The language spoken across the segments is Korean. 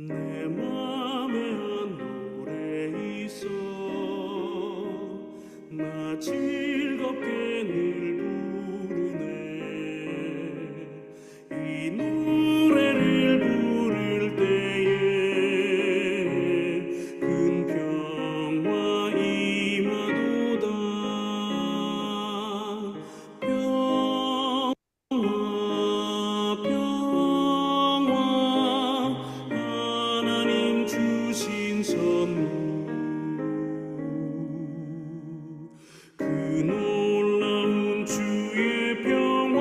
내 맘에 한 노래 있어 나 즐겁게 늘 부르네 이 노래를 부를 때에 큰 평화 임하도다 평화 하나님 주신 선물 그 놀라운 주의 평화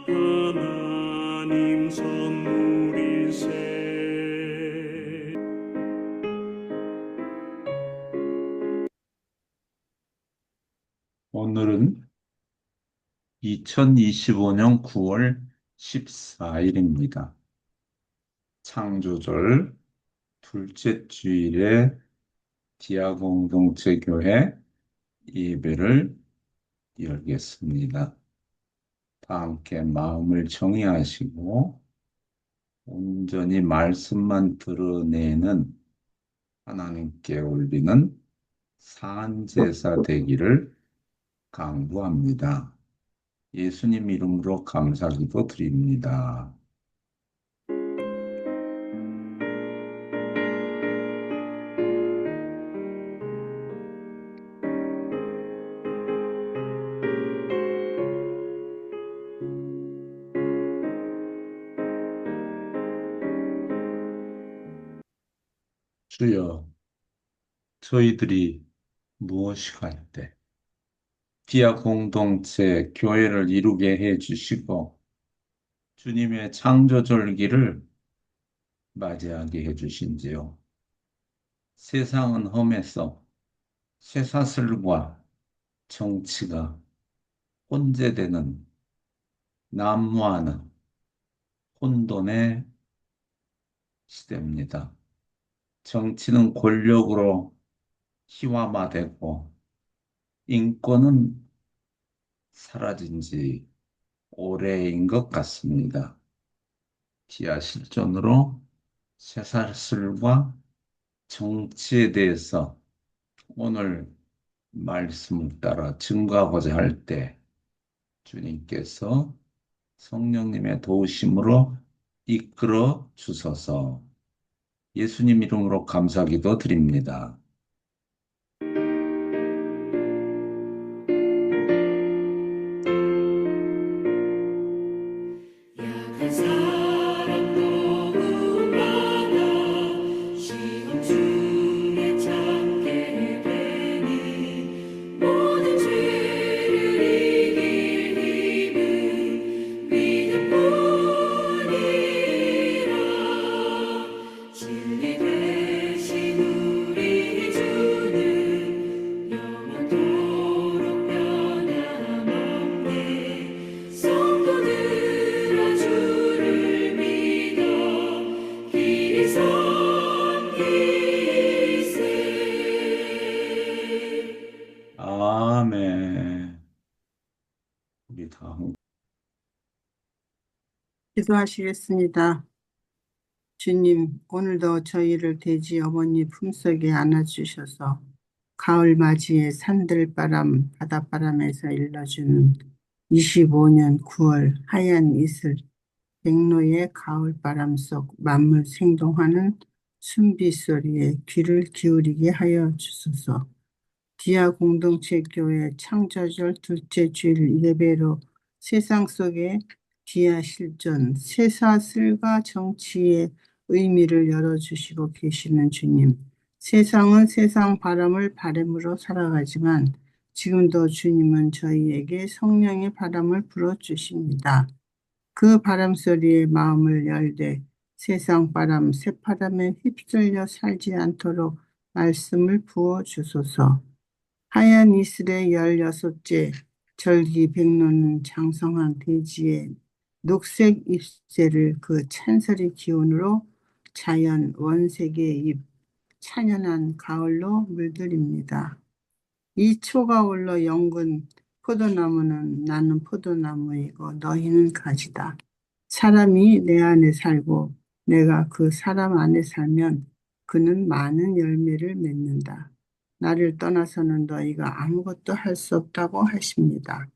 하나님 선물일세. 오늘은 2025년 9월 14일입니다. 창조절 둘째 주일에 디아공동체교회 예배를 열겠습니다. 다 함께 마음을 정의하시고 온전히 말씀만 드러내는 하나님께 올리는 산제사 되기를 강구합니다. 예수님 이름으로 감사기도 드립니다. 주여, 저희들이 무엇이할 때 디아 공동체 교회를 이루게 해주시고 주님의 창조절기를 맞이하게 해주신지요. 세상은 험해서 쇠사슬과 정치가 혼재되는 난무하는 혼돈의 시대입니다. 정치는 권력으로 희화화되고 인권은 사라진 지 오래인 것 같습니다. 기아 실존으로 쇠사슬과 정치에 대해서 오늘 말씀을 따라 증거하고자 할 때 주님께서 성령님의 도우심으로 이끌어 주소서. 예수님 이름으로 감사기도 드립니다. 약한 사람 너무 많아 시험 중에 찾게 되니 모든 죄를 이길 힘은 믿음뿐이라 진리 되신 우리 주는 영원토록 변함없네 성도들아 주를 믿어 길이 섬기세. 아멘. 우리 다 함께 기도하시겠습니다. 주님, 오늘도 저희를 돼지 어머니 품속에 안아주셔서 가을 맞이의 산들바람, 바닷바람에서 일러주는 25년 9월 하얀 이슬, 백로의 가을바람 속 만물 생동하는 순비소리에 귀를 기울이게 하여 주소서. 디아 공동체 교회 창조절 둘째 주일 예배로 세상 속에 디아 실존, 쇠사슬과 정치의 의미를 열어주시고 계시는 주님. 세상은 세상 바람을 바람으로 살아가지만 지금도 주님은 저희에게 성령의 바람을 불어주십니다. 그 바람 소리에 마음을 열되 세상 바람, 새바람에 휩쓸려 살지 않도록 말씀을 부어주소서. 하얀 이슬의 16째 절기 백로는 장성한 대지에 녹색 잎새를 그 찬설의 기운으로 자연 원색의 잎, 찬연한 가을로 물들입니다. 이 초가 올라 영근 포도나무는 나는 포도나무이고 너희는 가지다. 사람이 내 안에 살고 내가 그 사람 안에 살면 그는 많은 열매를 맺는다. 나를 떠나서는 너희가 아무것도 할 수 없다고 하십니다.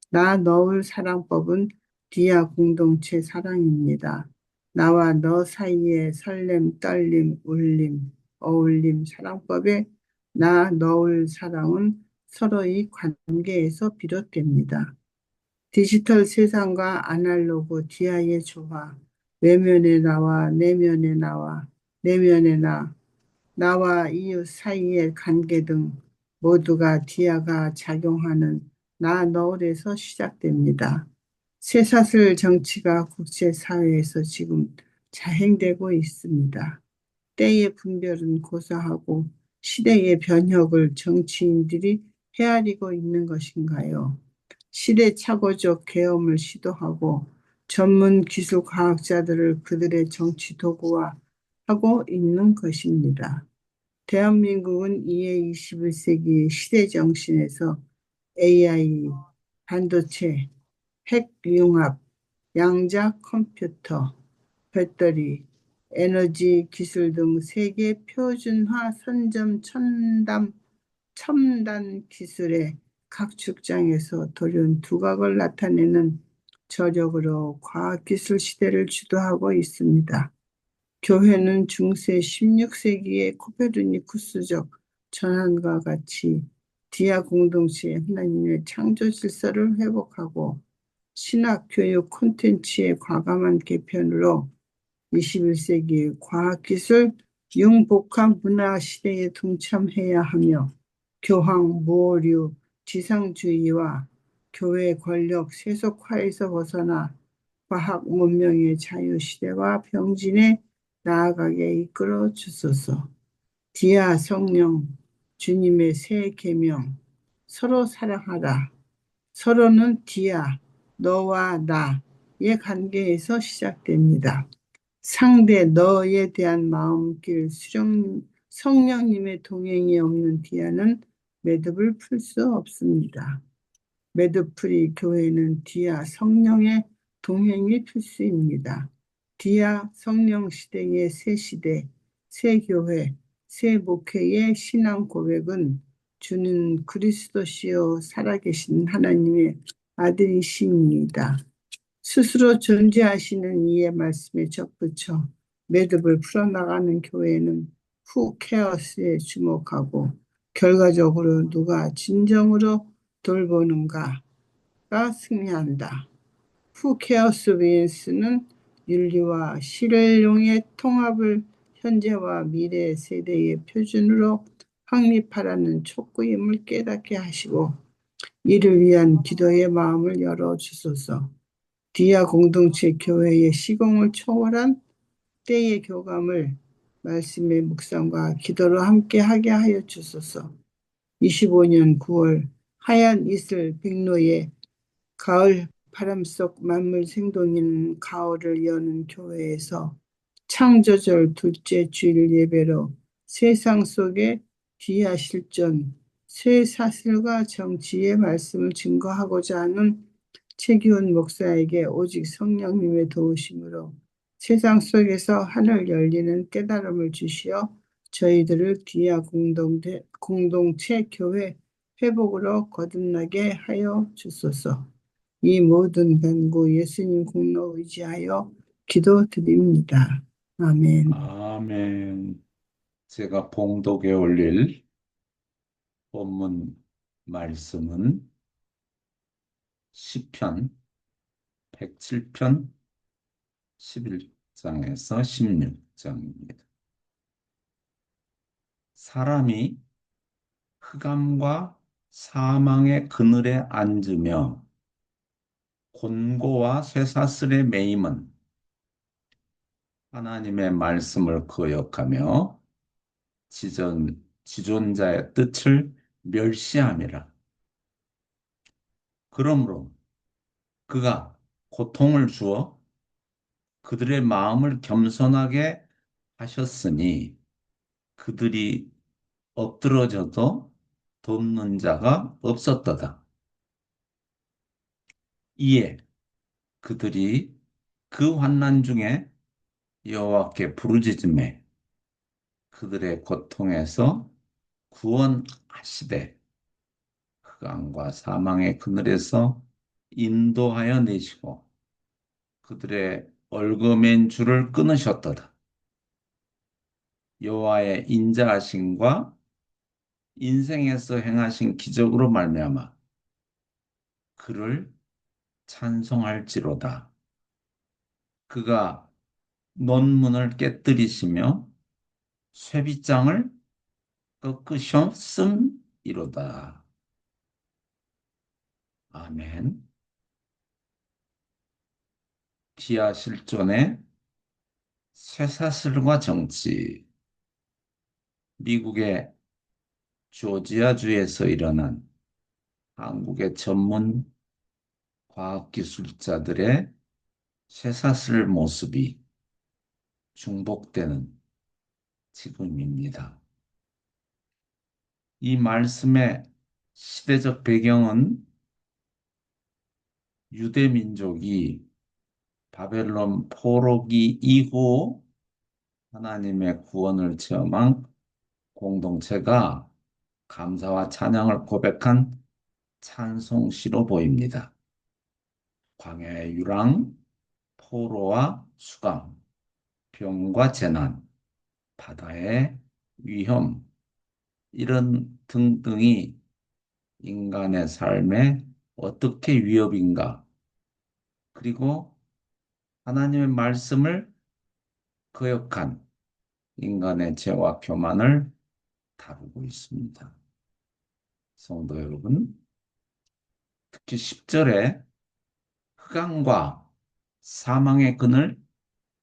나 너울 사랑법은 디아 공동체 사랑입니다. 나와 너 사이의 설렘, 떨림, 울림, 어울림, 사랑법에 나 너울 사랑은 서로의 관계에서 비롯됩니다. 디지털 세상과 아날로그 디아의 조화, 외면의 나와 내면의 나와 내면의 나, 나와 이웃 사이의 관계 등 모두가 디아가 작용하는 나 너울에서 시작됩니다. 쇠사슬 정치가 국제사회에서 지금 자행되고 있습니다. 때의 분별은 고사하고 시대의 변혁을 정치인들이 헤아리고 있는 것인가요? 시대착오적 계엄을 시도하고 전문 기술 과학자들을 그들의 정치 도구화 하고 있는 것입니다. 대한민국은 이에 21세기 시대 정신에서 AI, 반도체, 핵융합, 양자 컴퓨터, 배터리, 에너지 기술 등 세계 표준화 선점 첨단 기술의 각 축장에서 돌연 두각을 나타내는 저력으로 과학기술 시대를 주도하고 있습니다. 교회는 중세 16세기의 코페르니쿠스적 전환과 같이 디아 공동체의 하나님의 창조 질서를 회복하고 신학 교육 콘텐츠의 과감한 개편으로 21세기 과학기술 융복합 문화 시대에 동참해야 하며 교황 무오류 지상주의와 교회 권력 세속화에서 벗어나 과학 문명의 자유 시대와 병진에 나아가게 이끌어 주소서. 디아 성령 주님의 새 계명 서로 사랑하라. 서로는 디아 너와 나의 관계에서 시작됩니다. 상대 너에 대한 마음길 수령 성령님의 동행이 없는 디아는 매듭을 풀 수 없습니다. 매듭풀이 교회는 디아 성령의 동행이 필수입니다. 디아 성령 시대의 새 시대, 새 교회, 새 목회의 신앙 고백은 주는 그리스도시요 살아계신 하나님의 아들이십니다. 스스로 존재하시는 이의 말씀에 접붙여 매듭을 풀어나가는 교회는 후 케어스에 주목하고 결과적으로 누가 진정으로 돌보는가가 승리한다. 후 케어스 윈스는 윤리와 실용의 통합을 현재와 미래 세대의 표준으로 확립하라는 촉구임을 깨닫게 하시고 이를 위한 기도의 마음을 열어주소서. 디아 공동체 교회의 시공을 초월한 때의 교감을 말씀의 묵상과 기도로 함께 하게 하여 주소서. 25년 9월 하얀 이슬 백로의 가을 바람 속 만물 생동인 가을을 여는 교회에서 창조절 둘째 주일 예배로 세상 속의 디아 실존, 쇠사슬과 정치의 말씀을 증거하고자 하는 최기훈 목사에게 오직 성령님의 도우심으로 세상 속에서 하늘 열리는 깨달음을 주시어 저희들을 디아 공동체 교회 회복으로 거듭나게 하여 주소서. 이 모든 간구 예수님 공로 의지하여 기도드립니다. 아멘. 아멘. 제가 봉독에 올릴 본문 말씀은 시편 107편 11장에서 16장입니다. 사람이 흑암과 사망의 그늘에 앉으며 곤고와 쇠사슬에 매임은 하나님의 말씀을 거역하며 지존자의 뜻을 멸시함이라. 그러므로 그가 고통을 주어 그들의 마음을 겸손하게 하셨으니 그들이 엎드러져도 돕는 자가 없었도다. 이에 그들이 그 환난 중에 여호와께 부르짖음에 그들의 고통에서 구원하시되 흑암과 사망의 그늘에서 인도하여 내시고 그들의 얽어맨 줄을 끊으셨도다. 여호와의 인자하심과 인생에서 행하신 기적으로 말미암아 그를 찬송할지로다. 그가 논문을 깨뜨리시며 쇠빗장을 꺾으셨음이로다. 아멘. 기아 실존의 쇠사슬과 정치. 미국의 조지아주에서 일어난 한국의 전문 과학기술자들의 쇠사슬 모습이 중복되는 지금입니다. 이 말씀의 시대적 배경은 유대 민족이 바벨론 포로기 이후 하나님의 구원을 체험한 공동체가 감사와 찬양을 고백한 찬송시로 보입니다. 광야의 유랑, 포로와 수강, 병과 재난, 바다의 위험, 이런 등등이 인간의 삶에 어떻게 위협인가, 그리고 하나님의 말씀을 거역한 인간의 죄와 교만을 다루고 있습니다. 성도 여러분, 특히 10절에 흑암과 사망의 그늘,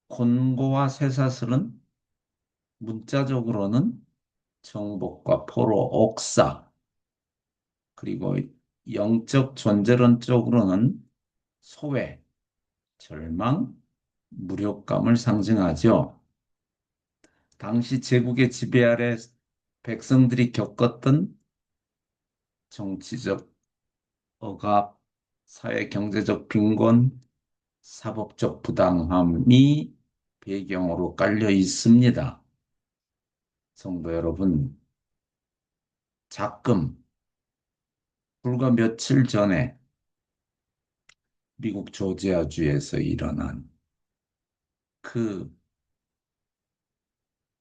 곤고와 쇠사슬은 문자적으로는 정복과 포로, 옥사, 그리고 영적 존재론적으로는 소외, 절망, 무력감을 상징하죠. 당시 제국의 지배 아래 백성들이 겪었던 정치적 억압, 사회 경제적 빈곤, 사법적 부당함이 배경으로 깔려 있습니다. 성도 여러분, 자금, 불과 며칠 전에 미국 조지아주에서 일어난 그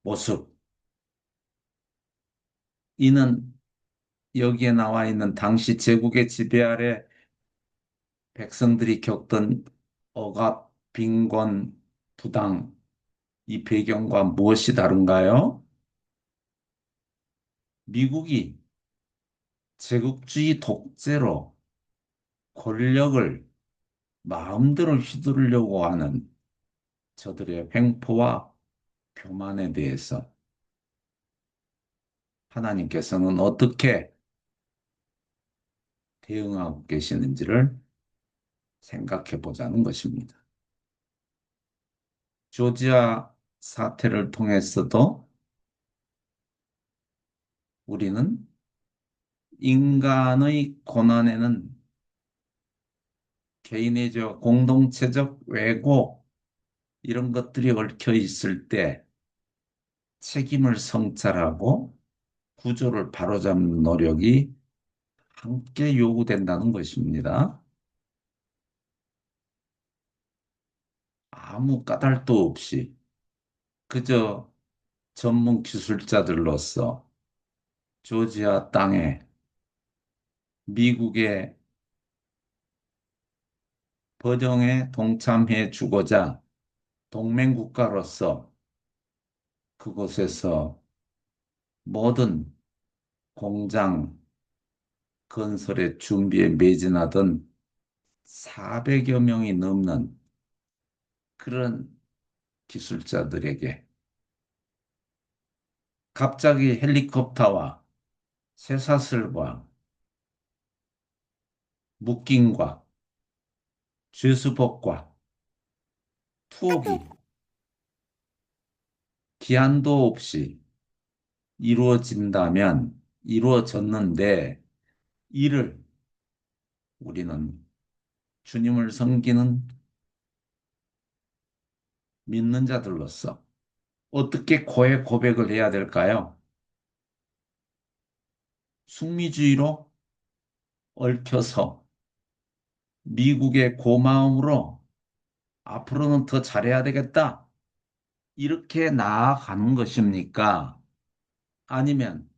모습, 이는 여기에 나와 있는 당시 제국의 지배 아래 백성들이 겪던 억압, 빈곤, 부당, 이 배경과 무엇이 다른가요? 미국이 제국주의 독재로 권력을 마음대로 휘두르려고 하는 저들의 횡포와 교만에 대해서 하나님께서는 어떻게 대응하고 계시는지를 생각해 보자는 것입니다. 조지아 사태를 통해서도 우리는 인간의 고난에는 개인의 공동체적 왜곡, 이런 것들이 얽혀 있을 때 책임을 성찰하고 구조를 바로잡는 노력이 함께 요구된다는 것입니다. 아무 까닭도 없이 그저 전문 기술자들로서 조지아 땅에 미국의 번영에 동참해 주고자 동맹국가로서 그곳에서 모든 공장 건설의 준비에 매진하던 400여 명이 넘는 그런 기술자들에게 갑자기 헬리콥터와 쇠사슬과 묶임과 죄수복과 투옥이 기한도 없이 이루어졌는데 이를 우리는 주님을 섬기는 믿는 자들로서 어떻게 고해 고백을 해야 될까요? 숙미주의로 얽혀서 미국의 고마움으로 앞으로는 더 잘해야 되겠다. 이렇게 나아가는 것입니까? 아니면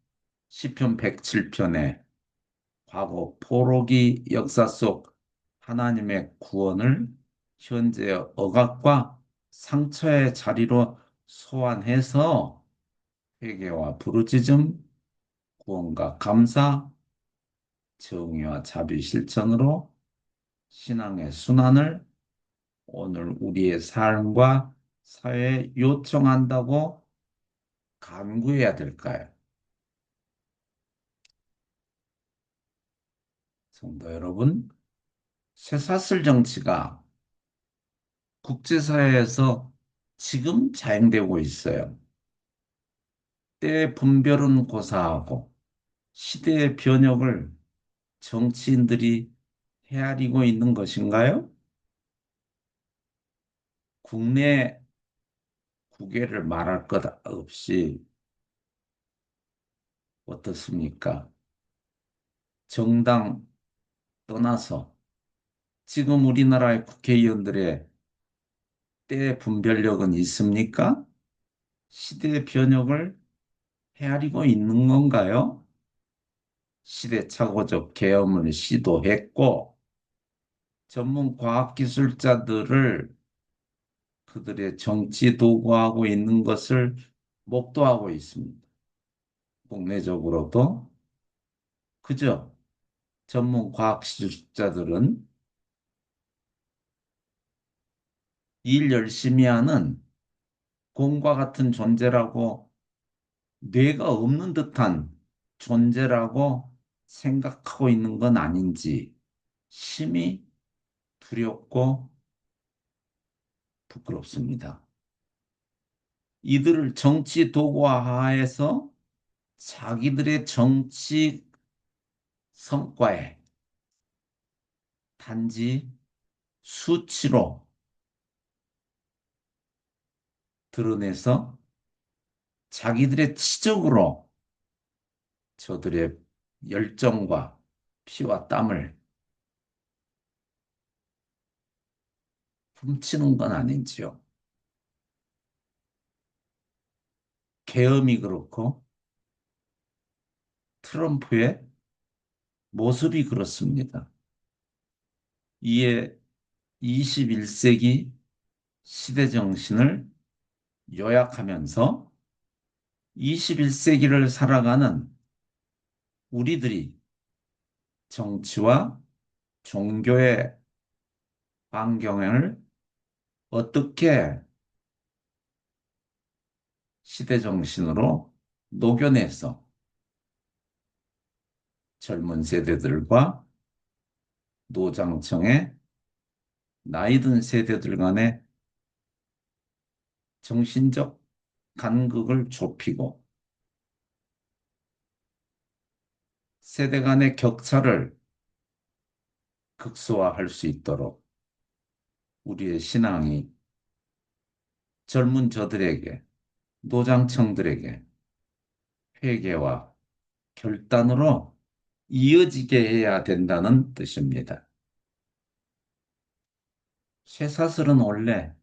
시편 107편에 과거 포로기 역사 속 하나님의 구원을 현재 억압과 상처의 자리로 소환해서 회개와 부르짖음, 구원과 감사, 정의와 자비 실천으로 신앙의 순환을 오늘 우리의 삶과 사회에 요청한다고 간구해야 될까요? 성도 여러분, 쇠사슬 정치가 국제사회에서 지금 자행되고 있어요. 때 분별은 고사하고 시대의 변혁을 정치인들이 헤아리고 있는 것인가요? 국내 국외를 말할 것 없이 어떻습니까? 정당 떠나서 지금 우리나라의 국회의원들의 때 분별력은 있습니까? 시대 변혁을 헤아리고 있는 건가요? 시대착오적 계엄을 시도했고 전문 과학기술자들을 그들의 정치 도구하고 있는 것을 목도하고 있습니다. 국내적으로도 그저 전문 과학기술자들은 일 열심히 하는 곰과 같은 존재라고 뇌가 없는 듯한 존재라고 생각하고 있는 건 아닌지 심히 두렵고 부끄럽습니다. 이들을 정치 도구화해서 자기들의 정치 성과에 단지 수치로 드러내서 자기들의 치적으로 저들의 열정과 피와 땀을 훔치는 건 아닌지요. 계엄이 그렇고 트럼프의 모습이 그렇습니다. 이에 21세기 시대 정신을 요약하면서 21세기를 살아가는 우리들이 정치와 종교의 환경을 어떻게 시대 정신으로 녹여내서 젊은 세대들과 노장층의 나이 든 세대들 간의 정신적 간극을 좁히고 세대 간의 격차를 극소화할 수 있도록 우리의 신앙이 젊은 저들에게, 노장층들에게 회개와 결단으로 이어지게 해야 된다는 뜻입니다. 쇠사슬은 원래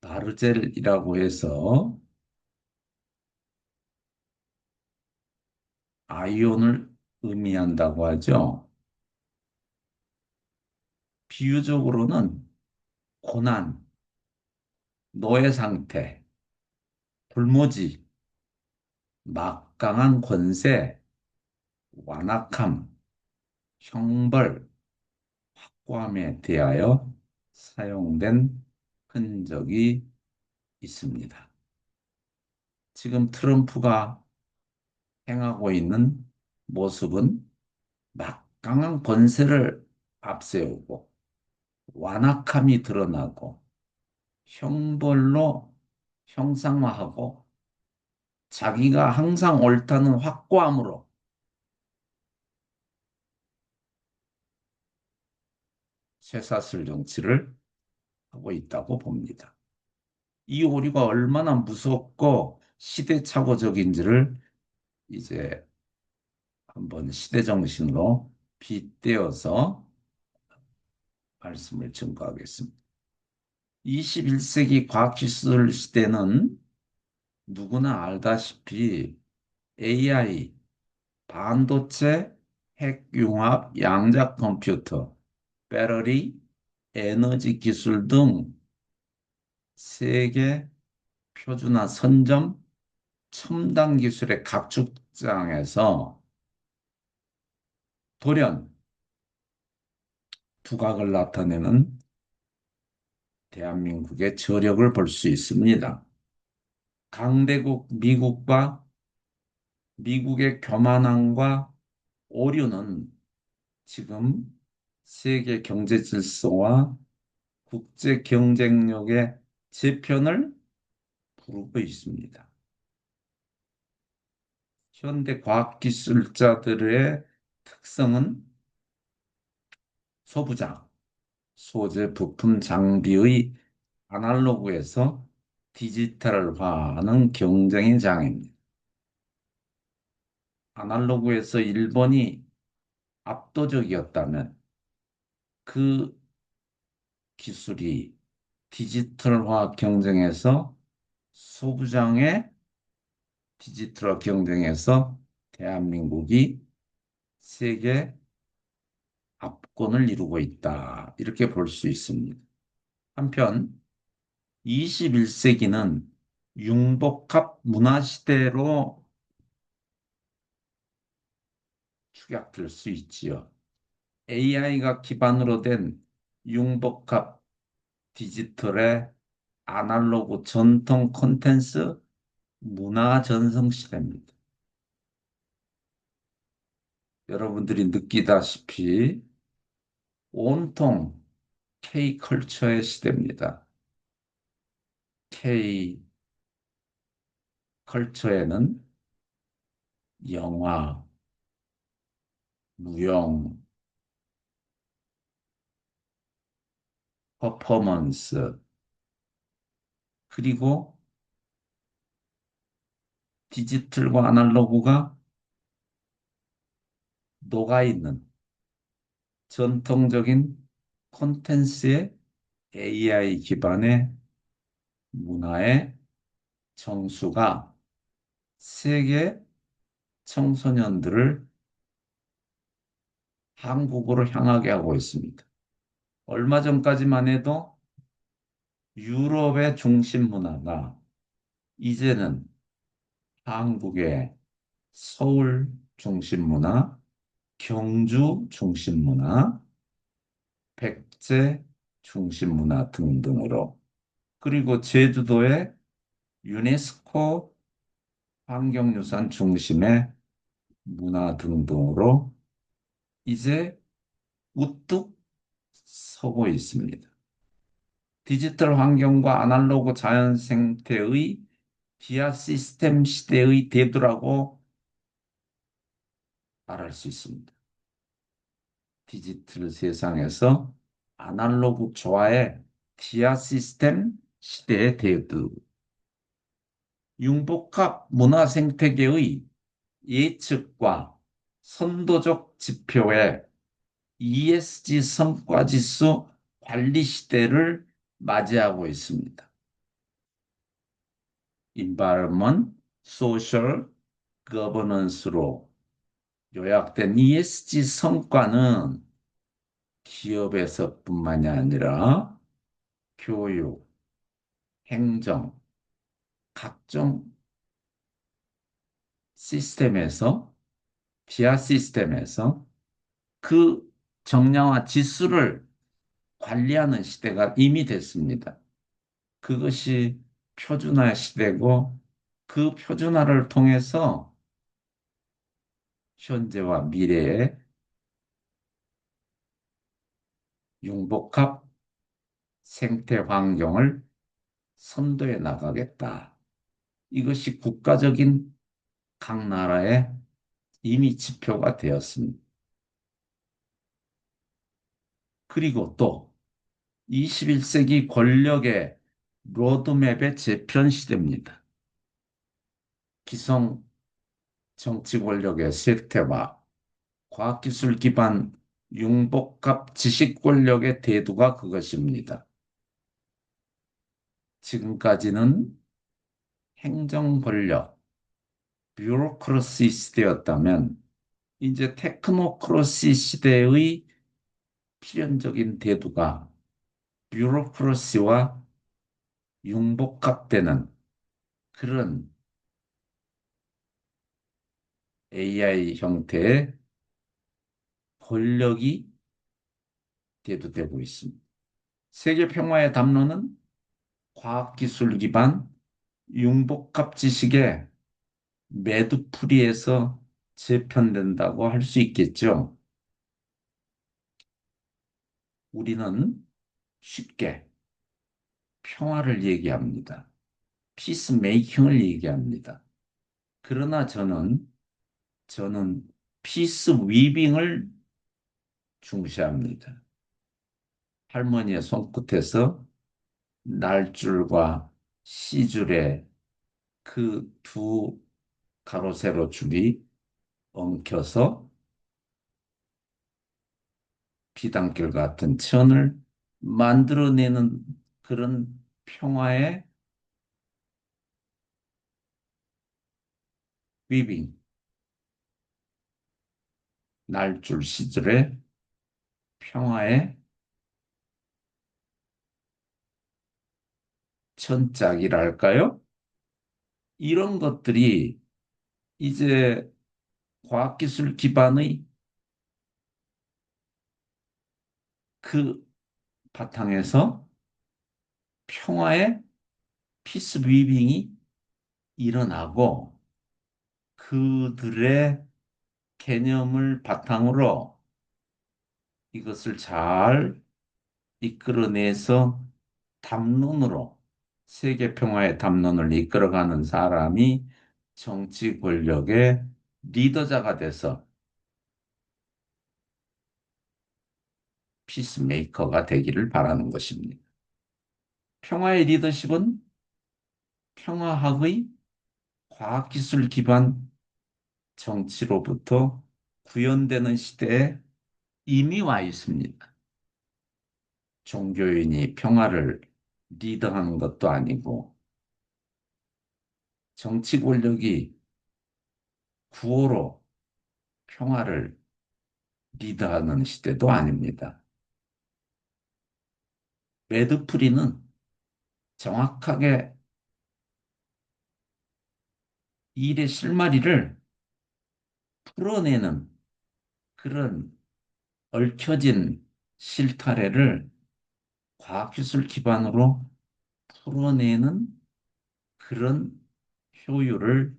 바르젤이라고 해서 아이온을 의미한다고 하죠. 비유적으로는 고난, 노예 상태, 불모지, 막강한 권세, 완악함, 형벌, 확고함에 대하여 사용된 흔적이 있습니다. 지금 트럼프가 행하고 있는 모습은 막강한 권세를 앞세우고 완악함이 드러나고 형벌로 형상화하고 자기가 항상 옳다는 확고함으로 쇠사슬 정치를 하고 있다고 봅니다. 이 오류가 얼마나 무섭고 시대착오적인지를 이제 한번 시대정신으로 빗대어서 말씀을 증거하겠습니다. 21세기 과학기술 시대는 누구나 알다시피 AI, 반도체, 핵융합, 양자 컴퓨터, 배터리, 에너지 기술 등 세계 표준화 선점, 첨단 기술의 각축장에서 돌연 두각을 나타내는 대한민국의 저력을 볼 수 있습니다. 강대국 미국과 미국의 교만함과 오류는 지금 세계 경제 질서와 국제 경쟁력의 재편을 부르고 있습니다. 현대 과학기술자들의 특성은 소부장, 소재, 부품, 장비의 아날로그에서 디지털화하는 경쟁의 장입니다. 아날로그에서 일본이 압도적이었다면 그 기술이 디지털화 경쟁에서 소부장의 디지털화 경쟁에서 대한민국이 세계 압권을 이루고 있다. 이렇게 볼 수 있습니다. 한편 21세기는 융복합 문화시대로 축약될 수 있지요. AI가 기반으로 된 융복합 디지털의 아날로그 전통 콘텐츠 문화 전성 시대입니다. 여러분들이 느끼다시피 온통 K컬처의 시대입니다. K컬처에는 영화, 무용, 퍼포먼스, 그리고 디지털과 아날로그가 녹아있는 전통적인 콘텐츠의 AI 기반의 문화의 정수가 세계 청소년들을 한국으로 향하게 하고 있습니다. 얼마 전까지만 해도 유럽의 중심 문화가 이제는 한국의 서울 중심 문화, 경주 중심 문화, 백제 중심 문화 등등으로 그리고 제주도의 유네스코 환경유산 중심의 문화 등등으로 이제 우뚝 서고 있습니다. 디지털 환경과 아날로그 자연 생태의 비아 시스템 시대의 대두라고 말할 수 있습니다. 디지털 세상에서 아날로그 조화의 디아 시스템 시대의 대두. 융복합 문화 생태계의 예측과 선도적 지표의 ESG 성과지수 관리 시대를 맞이하고 있습니다. Environment, Social, Governance로 요약된 ESG 성과는 기업에서뿐만이 아니라 교육, 행정, 각종 시스템에서, 비아 시스템에서 그 정량화 지수를 관리하는 시대가 이미 됐습니다. 그것이 표준화 시대고 그 표준화를 통해서 현재와 미래의 융복합 생태 환경을 선도해 나가겠다. 이것이 국가적인 각 나라의 이미 지표가 되었습니다. 그리고 또 21세기 권력의 로드맵의 재편 시대입니다. 기성 정치 권력의 쇠퇴와 과학기술 기반 융복합 지식 권력의 대두가 그것입니다. 지금까지는 행정 권력, 뷰로크러시 시대였다면 이제 테크노크러시 시대의 필연적인 대두가 뷰로크러시와 융복합되는 그런 AI 형태의 권력이 대두되고 있습니다. 세계 평화의 담론은 과학기술 기반 융복합 지식의 매듭풀이에서 재편된다고 할 수 있겠죠. 우리는 쉽게 평화를 얘기합니다. 피스메이킹을 얘기합니다. 그러나 저는 피스 위빙을 중시합니다. 할머니의 손끝에서 날줄과 시줄의 그 두 가로 세로 줄이 엉켜서 비단길 같은 천을 만들어내는 그런 평화의 위빙, 날줄 시절의 평화의 천짝이랄까요? 이런 것들이 이제 과학기술 기반의 그 바탕에서 평화의 피스 위빙이 일어나고 그들의 개념을 바탕으로 이것을 잘 이끌어내서 담론으로 세계 평화의 담론을 이끌어가는 사람이 정치 권력의 리더자가 돼서 피스메이커가 되기를 바라는 것입니다. 평화의 리더십은 평화학의 과학기술 기반 정치로부터 구현되는 시대에 이미 와 있습니다. 종교인이 평화를 리더하는 것도 아니고 정치 권력이 구호로 평화를 리드하는 시대도 아닙니다. 매드프리는 정확하게 일의 실마리를 풀어내는 그런 얽혀진 실타래를 과학기술 기반으로 풀어내는 그런 효율을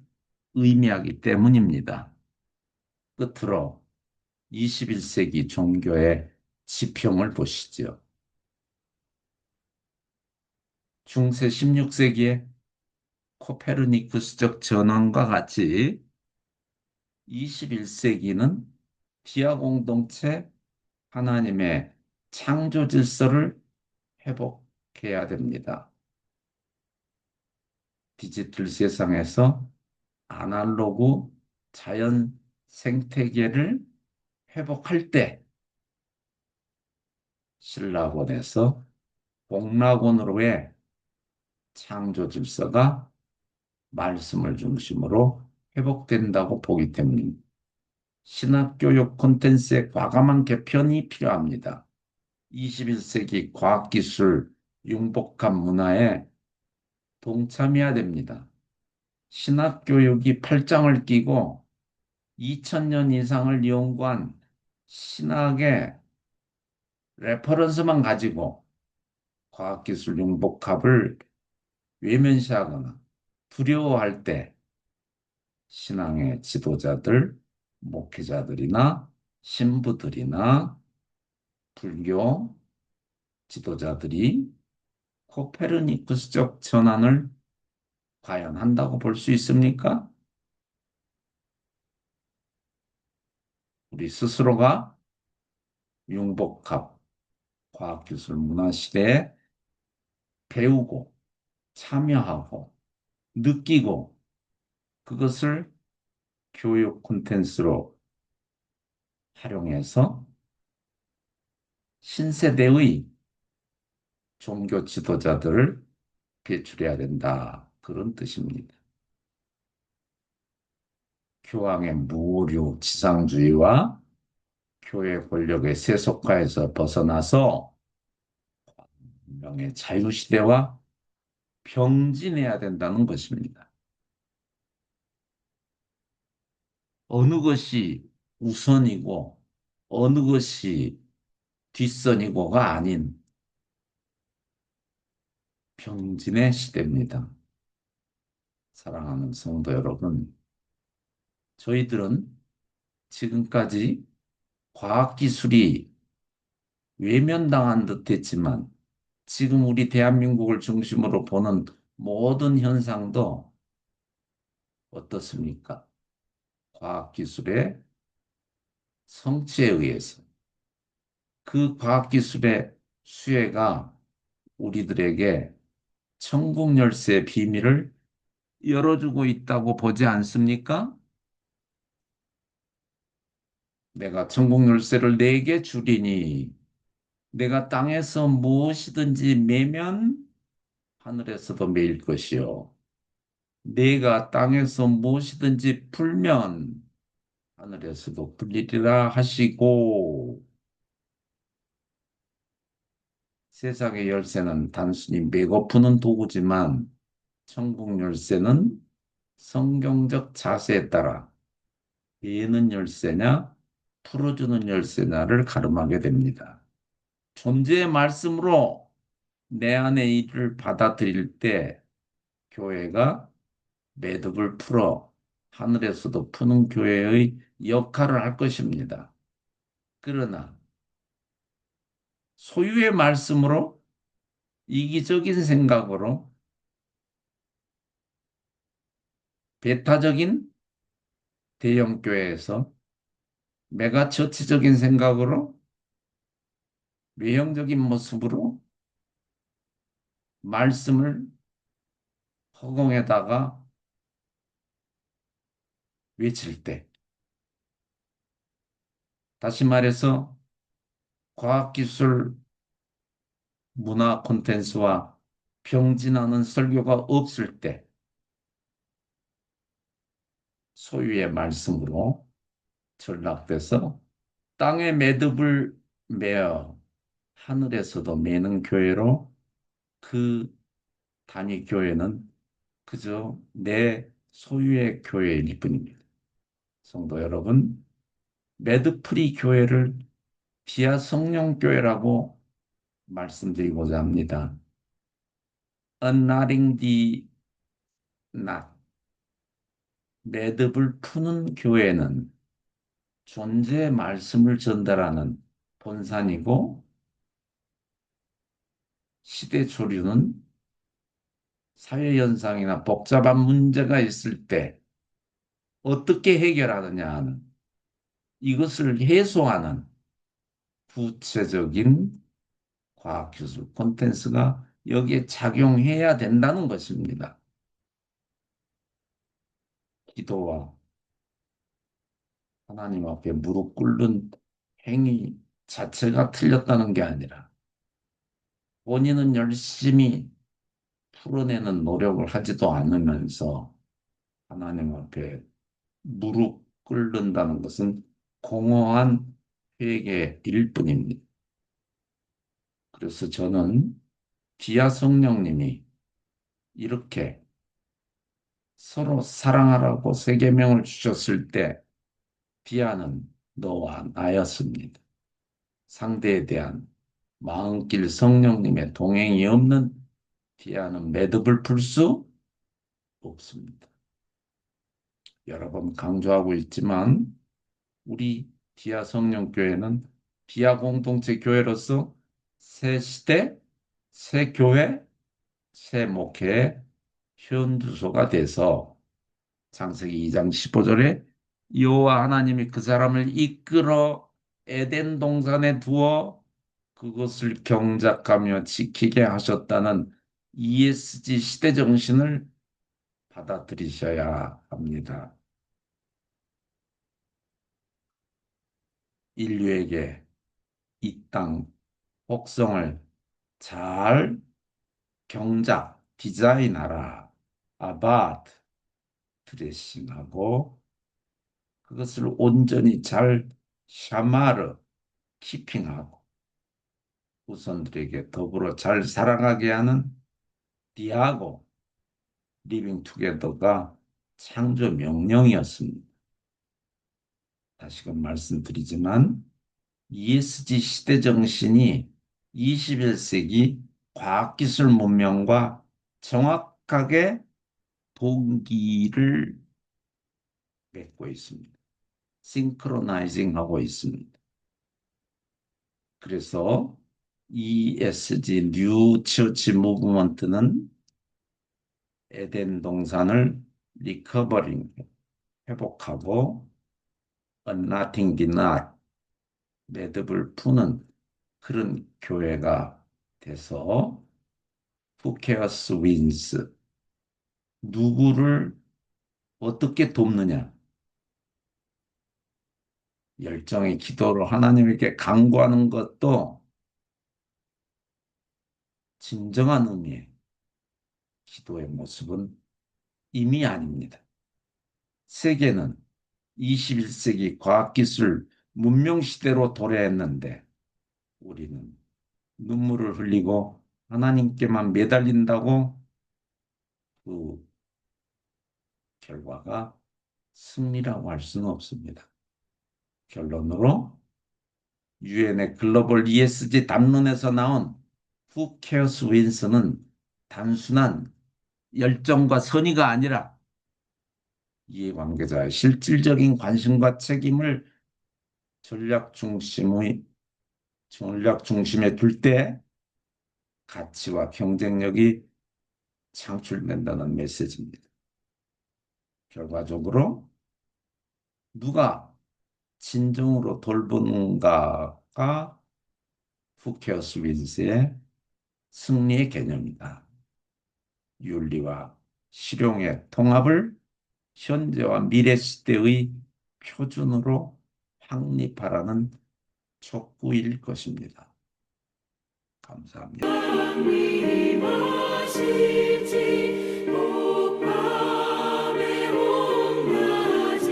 의미하기 때문입니다. 끝으로 21세기 종교의 지평을 보시죠. 중세 16세기의 코페르니쿠스적 전환과 같이 21세기는 비하 공동체 하나님의 창조 질서를 회복해야 됩니다. 디지털 세상에서 아날로그 자연 생태계를 회복할 때 신라곤에서 복락원으로의 창조 질서가 말씀을 중심으로 회복된다고 보기 때문입니다. 신학교육 콘텐츠의 과감한 개편이 필요합니다. 21세기 과학기술 융복합 문화에 동참해야 됩니다. 신학교육이 팔짱을 끼고 2000년 이상을 연구한 신학의 레퍼런스만 가지고 과학기술 융복합을 외면시하거나 두려워할 때 신앙의 지도자들, 목회자들이나 신부들이나 불교 지도자들이 코페르니쿠스적 전환을 과연 한다고 볼 수 있습니까? 우리 스스로가 융복합 과학기술 문화 시대에 배우고 참여하고 느끼고 그것을 교육 콘텐츠로 활용해서 신세대의 종교 지도자들을 배출해야 된다. 그런 뜻입니다. 교황의 무오류 지상주의와 교회 권력의 세속화에서 벗어나서 명의 자유시대와 병진해야 된다는 것입니다. 어느 것이 우선이고 어느 것이 뒷선이고가 아닌 병진의 시대입니다. 사랑하는 성도 여러분, 저희들은 지금까지 과학기술이 외면당한 듯 했지만 지금 우리 대한민국을 중심으로 보는 모든 현상도 어떻습니까? 과학기술의 성취에 의해서 그 과학기술의 수혜가 우리들에게 천국 열쇠의 비밀을 열어주고 있다고 보지 않습니까? 내가 천국 열쇠를 네게 주리니 내가 땅에서 무엇이든지 매면 하늘에서도 매일 것이요. 내가 땅에서 무엇이든지 풀면 하늘에서도 풀리리라 하시고 세상의 열쇠는 단순히 매고 푸는 도구지만 천국 열쇠는 성경적 자세에 따라 매는 열쇠냐 풀어주는 열쇠냐를 가름하게 됩니다. 존재의 말씀으로 내 안의 일을 받아들일 때 교회가 매듭을 풀어 하늘에서도 푸는 교회의 역할을 할 것입니다. 그러나 소유의 말씀으로 이기적인 생각으로 배타적인 대형교회에서 메가처치적인 생각으로 외형적인 모습으로 말씀을 허공에다가 외칠 때, 다시 말해서 과학기술 문화 콘텐츠와 병진하는 설교가 없을 때 소유의 말씀으로 전락돼서 땅의 매듭을 메어 하늘에서도 매는 교회로 그 단위 교회는 그저 내 소유의 교회일 뿐입니다. 성도 여러분, 매듭풀이 교회를 비아 성령교회라고 말씀드리고자 합니다. Unknotting the knot. 매듭을 푸는 교회는 존재의 말씀을 전달하는 본산이고 시대 조류는 사회현상이나 복잡한 문제가 있을 때 어떻게 해결하느냐 하는 이것을 해소하는 구체적인 과학기술 콘텐츠가 여기에 작용해야 된다는 것입니다. 기도와 하나님 앞에 무릎 꿇는 행위 자체가 틀렸다는 게 아니라 본인은 열심히 풀어내는 노력을 하지도 않으면서 하나님 앞에 무릎 꿇는다는 것은 공허한 회개일 뿐입니다. 그래서 저는 비아 성령님이 이렇게 서로 사랑하라고 세 계명을 주셨을 때 비아는 너와 나였습니다. 상대에 대한 마음길 성령님의 동행이 없는 비아는 매듭을 풀 수 없습니다. 여러 번 강조하고 있지만 우리 비아 성령교회는 비아 공동체 교회로서 새 시대, 새 교회, 새 목회의 현주소가 돼서 창세기 2장 15절에 여호와 하나님이 그 사람을 이끌어 에덴 동산에 두어 그것을 경작하며 지키게 하셨다는 ESG 시대 정신을 받아들이셔야 합니다. 인류에게 이 땅 복성을 잘 경작, 디자인하라. 아바트, 드레싱하고 그것을 온전히 잘 샤마르, 키핑하고 후손들에게 더불어 잘 살아가게 하는 디아고, 리빙 투게더가 창조 명령이었습니다. 다시금 말씀드리지만 ESG 시대 정신이 21세기 과학기술 문명과 정확하게 동기를 맺고 있습니다. 싱크로나이징 하고 있습니다. 그래서 ESG 뉴 처치 무브먼트는 에덴 동산을 리커버링 회복하고 Nothing did not 매듭을 푸는 그런 교회가 돼서 Who cares wins 누구를 어떻게 돕느냐 열정의 기도로 하나님에게 간구하는 것도 진정한 의미의 기도의 모습은 이미 아닙니다. 세계는 21세기 과학기술 문명시대로 도래했는데 우리는 눈물을 흘리고 하나님께만 매달린다고 그 결과가 승리라고 할 수는 없습니다. 결론으로 유엔의 글로벌 ESG 담론에서 나온 Who cares wins는 단순한 열정과 선의가 아니라 이해관계자의 실질적인 관심과 책임을 전략 중심에 둘 때 가치와 경쟁력이 창출된다는 메시지입니다. 결과적으로 누가 진정으로 돌보는가가 Who cares wins의 승리의 개념이다. 윤리와 실용의 통합을 현재와 미래 시대의 표준으로 확립하라는 촉구일 것입니다. 감사합니다. 미마실지 목밤에 온낮에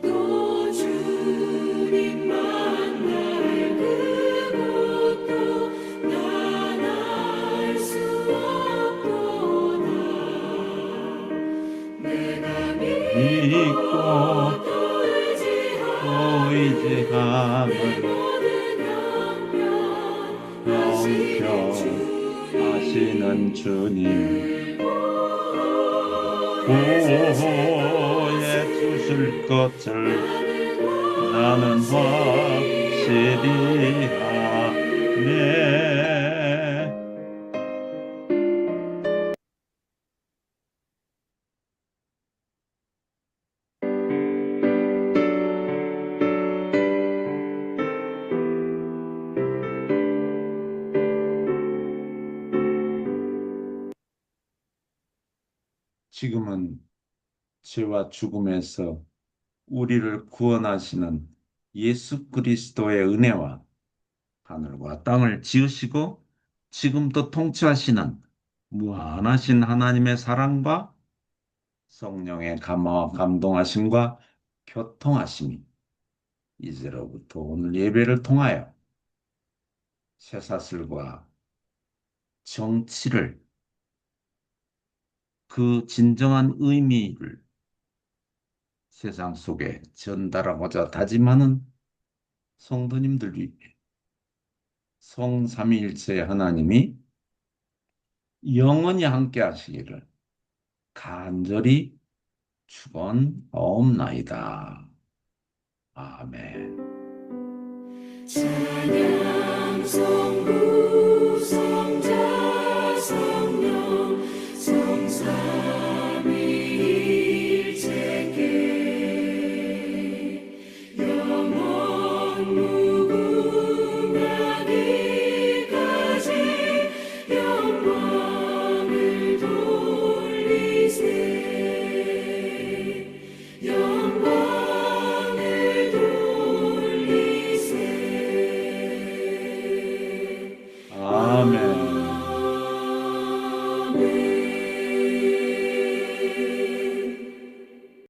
또 주님 만날 그곳도 난 알 수 없도다 내가 믿고 또 의지함은 형편하시는 주님 보호해 주실 것을 나는 확실히 아네. 지금은 죄와 죽음에서 우리를 구원하시는 예수 그리스도의 은혜와 하늘과 땅을 지으시고 지금도 통치하시는 무한하신 하나님의 사랑과 성령의 감화와 감동하심과 교통하심이 이제로부터 오늘 예배를 통하여 쇠사슬과 정치를 그 진정한 의미를 세상 속에 전달하고자 다짐하는 성도님들 위해 성삼위일체의 하나님이 영원히 함께 하시기를 간절히 축원하옵나이다. 아멘. 찬양 성부 성자 성령 성삼위일체께 영원 무궁하기까지 아멘.